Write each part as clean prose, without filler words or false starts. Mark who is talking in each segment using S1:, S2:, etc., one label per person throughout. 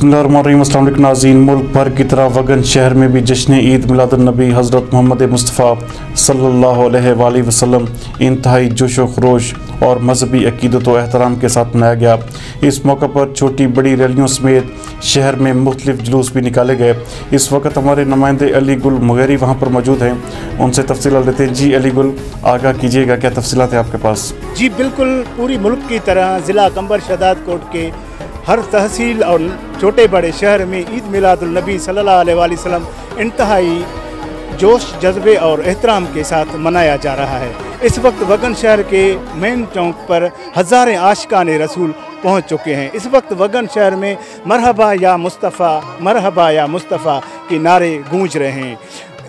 S1: बिस्मिल्लाहिर्रहमानिर्रहीम। अस्सलाम वालेकुम नाज़रीन। मुल्क भर की तरह वगन शहर में भी जश्न ईद मिलादुन्नबी हज़रत मोहम्मद मुस्तफ़ा सल्लल्लाहु अलैहि वसल्लम इंतहाई जोश व खरोश और मजहबी अक़ीदत व एहतराम के साथ मनाया गया। इस मौका पर छोटी बड़ी रैलियों समेत शहर में मुख्तलिफ जुलूस भी निकाले गए। इस वक्त हमारे नुमाइंदे अली गुल मुगैरी वहाँ पर मौजूद हैं, उनसे तफसीलात लेते हैं। जी अली गुल, आगाह कीजिएगा, क्या तफसीलात हैं आपके पास?
S2: जी बिल्कुल, पूरी मुल्क की तरह ज़िला कंबर शहदाद कोट के हर तहसील और छोटे बड़े शहर में ईद मिलादुन्नबी सल्लल्लाहु अलैहि वसल्लम इंतहाई जोश जज्बे और एहतराम के साथ मनाया जा रहा है। इस वक्त वगन शहर के मेन चौक पर हज़ारें आशिकान रसूल पहुंच चुके हैं। इस वक्त वगन शहर में मरहबा या मुस्तफ़ा के नारे गूंज रहे हैं।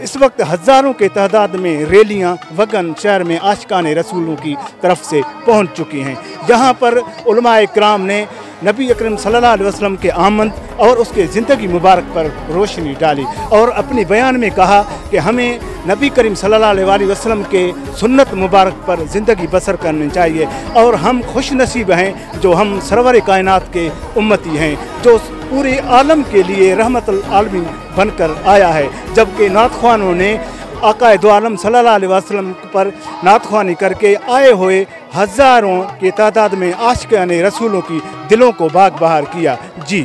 S2: इस वक्त हज़ारों के तादाद में रैलियां वगन शहर में आशिकान रसूलों की तरफ से पहुंच चुकी हैं। यहाँ पर उलमाए किराम ने नबी अकरम सल्लल्लाहु अलैहि वसल्लम के आमद और उसके ज़िंदगी मुबारक पर रोशनी डाली और अपने बयान में कहा कि हमें नबी करीम सल्लल्लाहु अलैहि वसल्लम के सुन्नत मुबारक पर ज़िंदगी बसर करनी चाहिए और हम खुश नसीब हैं जो हम सरवर कायनात के उम्मती हैं, जो पूरे आलम के लिए रहमतुल आलमीन बनकर आया है। जबकि नातख्वानों ने आक़ाए दो आलम सल्लल्लाहु अलैहि वसल्लम पर नातख्वानी करके आए हुए हज़ारों की तादाद में आशिकान रसूलों की दिलों को बाग बहार किया। जी।